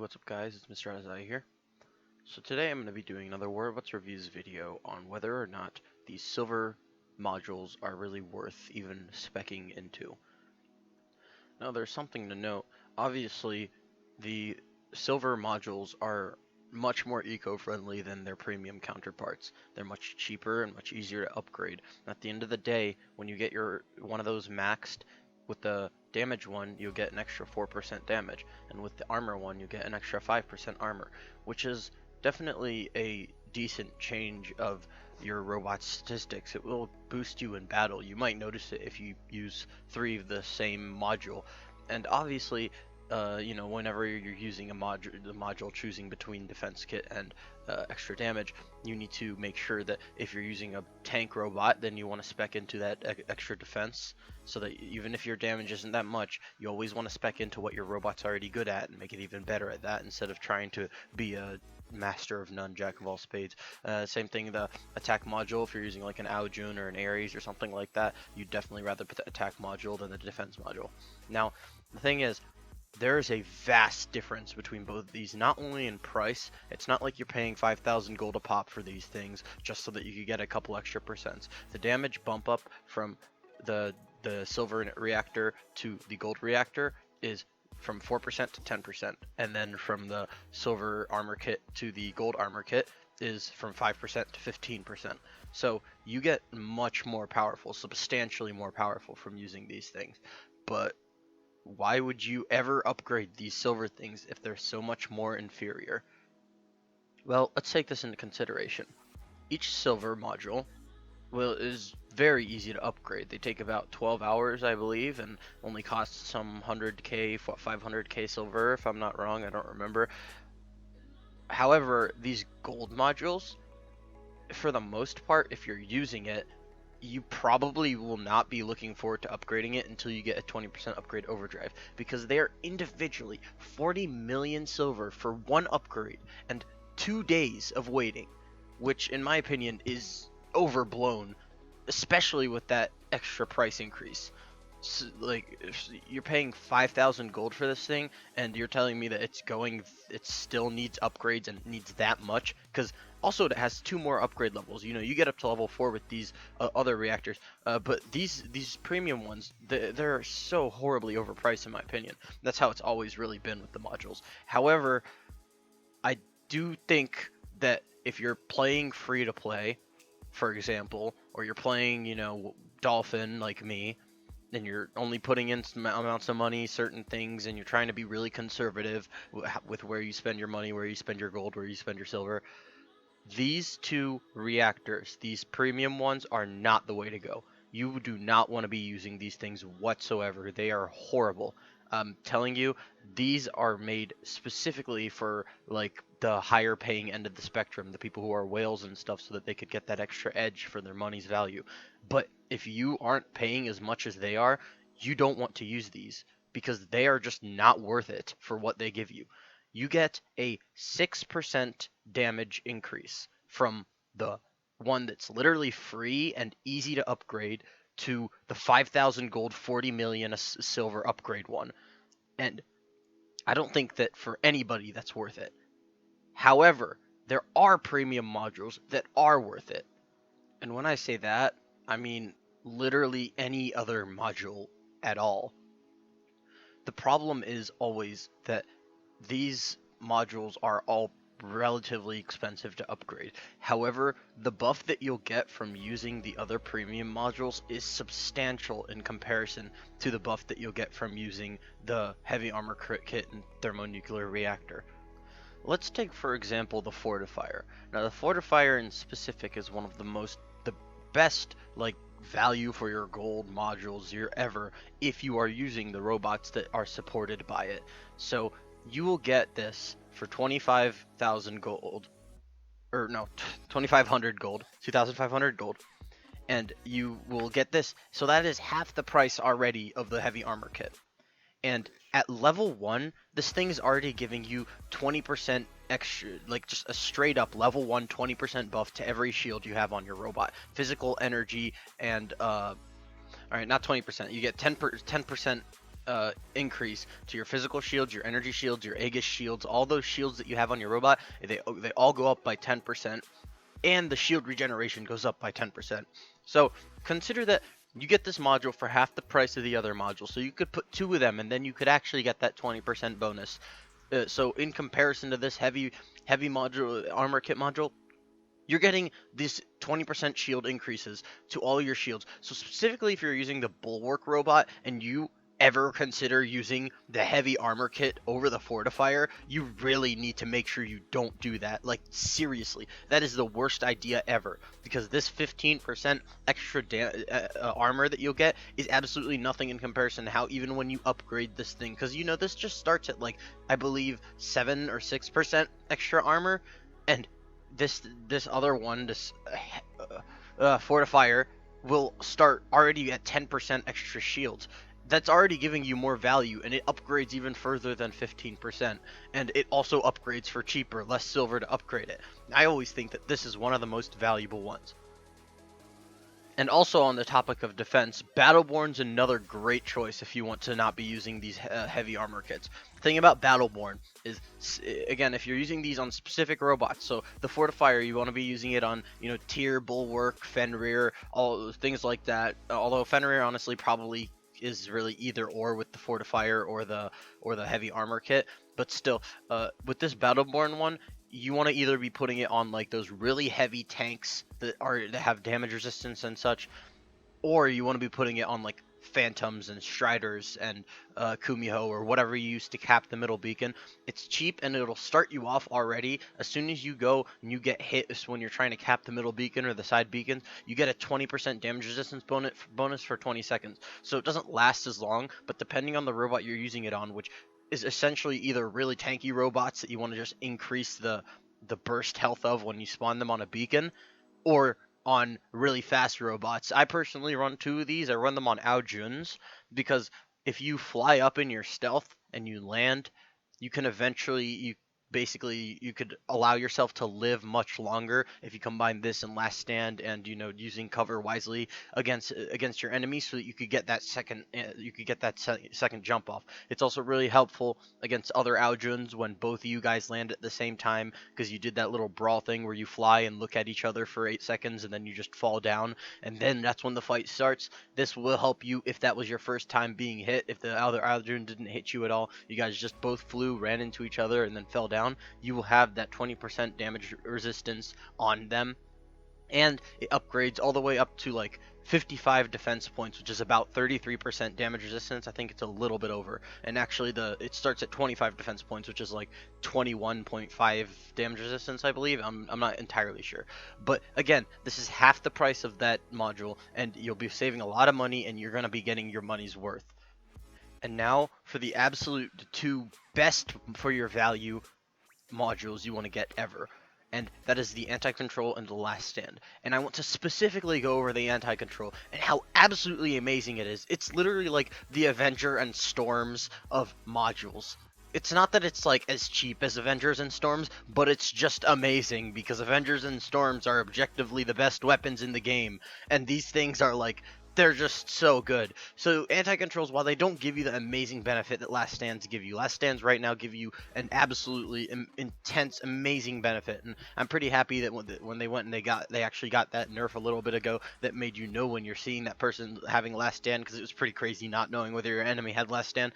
what's up guys, it's Mr. Azai here. So today I'm going to be doing another War of What's Reviews video on whether or not these silver modules are really worth even speccing into. Now there's something to note. Obviously, the silver modules are much more eco-friendly than their premium counterparts. They're much cheaper and much easier to upgrade. At the end of the day, when you get one of those maxed, with the damage one, you'll get an extra 4% damage, and with the armor one, you get an extra 5% armor, which is definitely a decent change of your robot statistics. It will boost you in battle. You might notice it if you use 3 of the same module, and obviously, whenever you're using the module choosing between defense kit and extra damage, you need to make sure that if you're using a tank robot, then you want to spec into that extra defense, so that even if your damage isn't that much, you always want to spec into what your robot's already good at and make it even better at that, instead of trying to be a master of none, jack of all spades. Same thing, the attack module, if you're using like an Aojun or an Ares or something like that, you'd definitely rather put the attack module than the defense module. Now, the thing is, there is a vast difference between both of these, not only in price. It's not like you're paying 5,000 gold a pop for these things just so that you could get a couple extra percents. The damage bump up from the silver reactor to the gold reactor is from 4% to 10%, and then from the silver armor kit to the gold armor kit is from 5% to 15%. So you get much more powerful, substantially more powerful from using these things. But why would you ever upgrade these silver things if they're so much more inferior? Well, let's take this into consideration. Each silver module is very easy to upgrade. They take about 12 hours, I believe, and only cost some 100k, 500k silver, if I'm not wrong, I don't remember. However, these gold modules, for the most part, if you're using it, you probably will not be looking forward to upgrading it until you get a 20% upgrade overdrive, because they are individually 40 million silver for one upgrade and 2 days of waiting, which in my opinion is overblown, especially with that extra price increase. So, like, if you're paying 5,000 gold for this thing, and you're telling me that it still needs upgrades and needs that much, because also it has 2 more upgrade levels. You get up to level 4 with these other reactors, but these premium ones, they're so horribly overpriced in my opinion. That's how it's always really been with the modules. However, I do think that if you're playing free to play, for example, or you're playing, Dolphin like me, and you're only putting in some amounts of money, certain things, and you're trying to be really conservative with where you spend your money, where you spend your gold, where you spend your silver, these 2 reactors, these premium ones, are not the way to go. You do not want to be using these things whatsoever. They are horrible. I'm telling you, these are made specifically for like the higher paying end of the spectrum, the people who are whales and stuff, so that they could get that extra edge for their money's value. But if you aren't paying as much as they are, you don't want to use these, because they are just not worth it for what they give you. You get a 6% damage increase from the one that's literally free and easy to upgrade to the 5,000 gold, 40 million silver upgrade one. And I don't think that for anybody that's worth it. However, there are premium modules that are worth it. And when I say that, I mean literally any other module at all. The problem is always that these modules are all relatively expensive to upgrade. However, the buff that you'll get from using the other premium modules is substantial in comparison to the buff that you'll get from using the heavy armor kit and thermonuclear reactor. Let's take, for example, the fortifier. Now, the fortifier in specific is one of the best, like, value for your gold modules you're ever, if you are using the robots that are supported by it. So you will get this for 25,000 gold, or no, 2,500 gold, 2,500 gold, and you will get this. So that is half the price already of the heavy armor kit. And at level 1, this thing's already giving you 20% extra, like just a straight up level 1 20% buff to every shield you have on your robot. Physical, energy, and alright, not 20%. You get 10% increase to your physical shields, your energy shields, your Aegis shields, all those shields that you have on your robot. They all go up by 10%, and the shield regeneration goes up by 10%. So consider that you get this module for half the price of the other module. So you could put 2 of them, and then you could actually get that 20% bonus. So in comparison to this heavy module, armor kit module, you're getting this 20% shield increases to all your shields. So specifically if you're using the bulwark robot and you ever consider using the heavy armor kit over the fortifier, you really need to make sure you don't do that. Like, seriously, that is the worst idea ever, because this 15% extra armor that you'll get is absolutely nothing in comparison to how even when you upgrade this thing, because this just starts at, like, I believe 7 or 6% extra armor, and this other one, this fortifier, will start already at 10% extra shields. That's already giving you more value, and it upgrades even further than 15%. And it also upgrades for cheaper, less silver to upgrade it. I always think that this is one of the most valuable ones. And also on the topic of defense, Battleborn's another great choice if you want to not be using these heavy armor kits. The thing about Battleborn is, again, if you're using these on specific robots, so the Fortifier, you want to be using it on, Tier, Bulwark, Fenrir, all things like that. Although Fenrir honestly probably is really either or with the Fortifier or the heavy armor kit, but still, with this Battleborn one, you want to either be putting it on like those really heavy tanks that have damage resistance and such, or you want to be putting it on like Phantoms and Striders and Kumiho or whatever you use to cap the middle beacon. It's cheap and it'll start you off already. As soon as you go and you get hit when you're trying to cap the middle beacon or the side beacons, you get a 20% damage resistance bonus for 20 seconds. So it doesn't last as long, but depending on the robot you're using it on, which is essentially either really tanky robots that you want to just increase the burst health of when you spawn them on a beacon, or on really fast robots. I personally run 2 of these. I run them on Aojuns, because if you fly up in your stealth and you land, you can eventually, you could allow yourself to live much longer if you combine this and Last Stand and using cover wisely against your enemies, so that you could get that second jump off. It's also really helpful against other Aojuns when both of you guys land at the same time, because you did that little brawl thing where you fly and look at each other for 8 seconds and then you just fall down, and then that's when the fight starts. This will help you if that was your first time being hit. If the other Aojun didn't hit you at all, you guys just both flew, ran into each other, and then fell down, you will have that 20% damage resistance on them. And it upgrades all the way up to like 55 defense points, which is about 33% damage resistance. I think it's a little bit over. And actually it starts at 25 defense points, which is like 21.5 damage resistance, I believe. I'm not entirely sure. But again, this is half the price of that module, and you'll be saving a lot of money, and you're going to be getting your money's worth. And now for the absolute 2 best for your value modules you want to get ever, and that is the Anti-Control and the Last Stand. And I want to specifically go over the Anti-Control and how absolutely amazing it is. It's literally like the Avenger and Storms of modules. It's not that it's like as cheap as Avengers and Storms, but it's just amazing, because Avengers and Storms are objectively the best weapons in the game, and these things are like, they're just so good. So anti-controls, while they don't give you the amazing benefit that Last Stands give you, Last Stands right now give you an absolutely intense, amazing benefit. And I'm pretty happy that when they went and they actually got that nerf a little bit ago that made you know when you're seeing that person having Last Stand, because it was pretty crazy not knowing whether your enemy had Last Stand.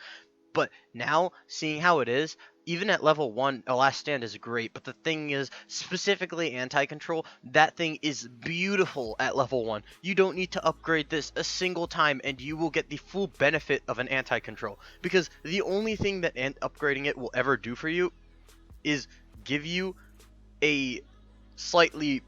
But now, seeing how it is, even at level 1, a Last Stand is great, but the thing is, specifically Anti-Control, that thing is beautiful at level 1. You don't need to upgrade this a single time, and you will get the full benefit of an Anti-Control. Because the only thing that upgrading it will ever do for you is give you a slightly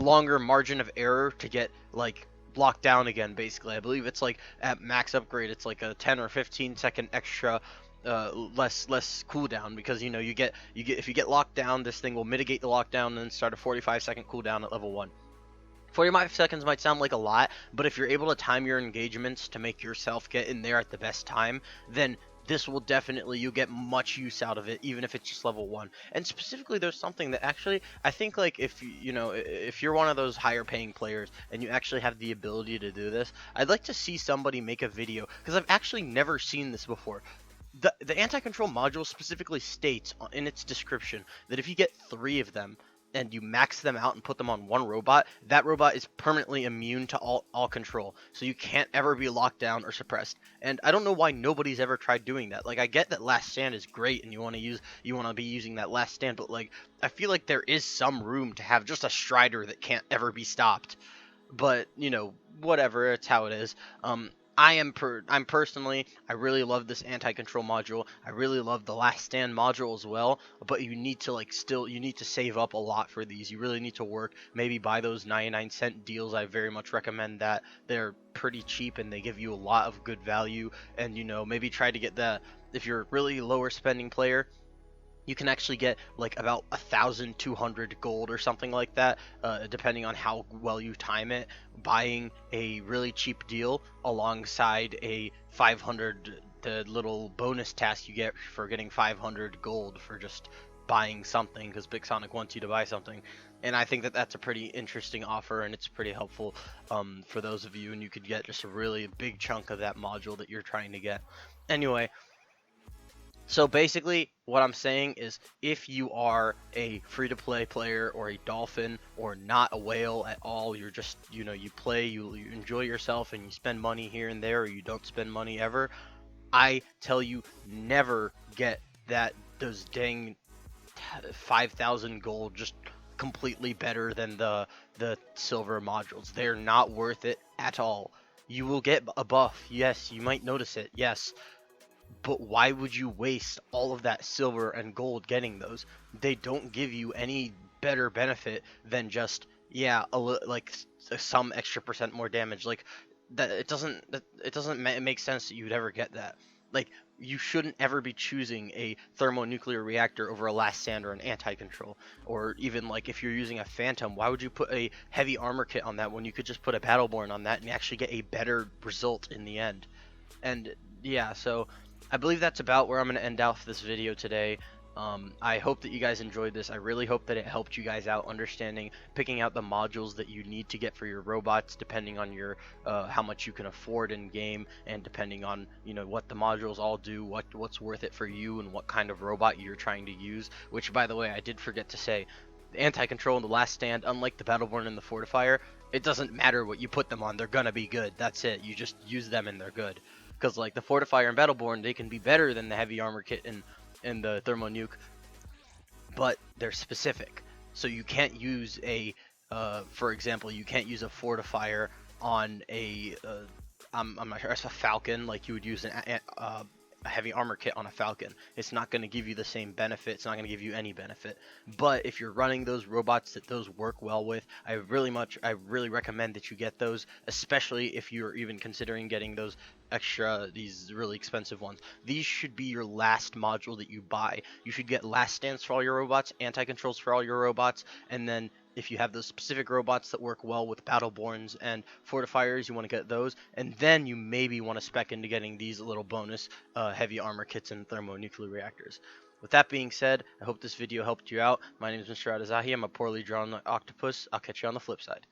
longer margin of error to get, like, locked down again, basically. I believe it's like at max upgrade, it's like a 10 or 15 second extra less cooldown, because you get if you get locked down, this thing will mitigate the lockdown and then start a 45-second cooldown at level 1. 45 seconds might sound like a lot, but if you're able to time your engagements to make yourself get in there at the best time, then this will definitely, you get much use out of it, even if it's just level 1. And specifically, there's something that actually I think, like, if you know, if you're one of those higher paying players and you actually have the ability to do this, I'd like to see somebody make a video, because I've actually never seen this before. The anti-control module specifically states in its description that if you get 3 of them and you max them out and put them on one robot, that robot is permanently immune to all control. So you can't ever be locked down or suppressed. And I don't know why nobody's ever tried doing that. Like, I get that last stand is great and you want to be using that last stand, but like, I feel like there is some room to have just a Strider that can't ever be stopped. But whatever, it's how it is. I'm personally, I really love this anti-control module. I really love the last stand module as well, but you need to, like, still, you need to save up a lot for these. You really need to work, maybe buy those 99-cent deals. I very much recommend that. They're pretty cheap and they give you a lot of good value. And maybe try to get if you're a really lower spending player, you can actually get like about 1,200 gold or something like that, depending on how well you time it, buying a really cheap deal alongside a 500, the little bonus task you get for getting 500 gold for just buying something, because Big Sonic wants you to buy something. And I think that that's a pretty interesting offer, and it's pretty helpful for those of you, and you could get just a really big chunk of that module that you're trying to get. Anyway, so basically, what I'm saying is, if you are a free-to-play player or a dolphin or not a whale at all, you're just, you play, you enjoy yourself, and you spend money here and there, or you don't spend money ever, I tell you, never get those dang 5,000 gold just completely better than the silver modules. They're not worth it at all. You will get a buff, yes, you might notice it, yes, but why would you waste all of that silver and gold getting those? They don't give you any better benefit than just, yeah, like some extra percent more damage. Like, that it doesn't make sense that you'd ever get that. Like, you shouldn't ever be choosing a thermonuclear reactor over a last stand or an anti-control. Or even, like, if you're using a phantom, why would you put a heavy armor kit on that when you could just put a battleborn on that and actually get a better result in the end? And yeah, so I believe that's about where I'm going to end off this video today. I hope that you guys enjoyed this. I really hope that it helped you guys out understanding, picking out the modules that you need to get for your robots, depending on your how much you can afford in game, and depending on what the modules all do, what's worth it for you, and what kind of robot you're trying to use. Which, by the way, I did forget to say, the anti-control and the last stand, unlike the battleborn and the fortifier, it doesn't matter what you put them on, they're gonna be good. That's it. You just use them and they're good. Because, like, the fortifier and battleborn, they can be better than the heavy armor kit and the thermonuke, but they're specific. So you can't use for example, you can't use a fortifier on I'm not sure, a falcon, like you would use a heavy armor kit on a falcon. It's not going to give you the same benefit. It's not going to give you any benefit. But if you're running those robots that those work well with, I really recommend that you get those, especially if you're even considering getting these really expensive ones. These should be your last module that you buy. You should get last stands for all your robots, anti-controls for all your robots, and then if you have those specific robots that work well with battleborns and fortifiers, you want to get those, and then you maybe want to spec into getting these little bonus heavy armor kits and thermonuclear reactors. With that being said, I hope this video helped you out. My name is Mr. Adazahi. I'm a poorly drawn octopus. I'll catch you on the flip side.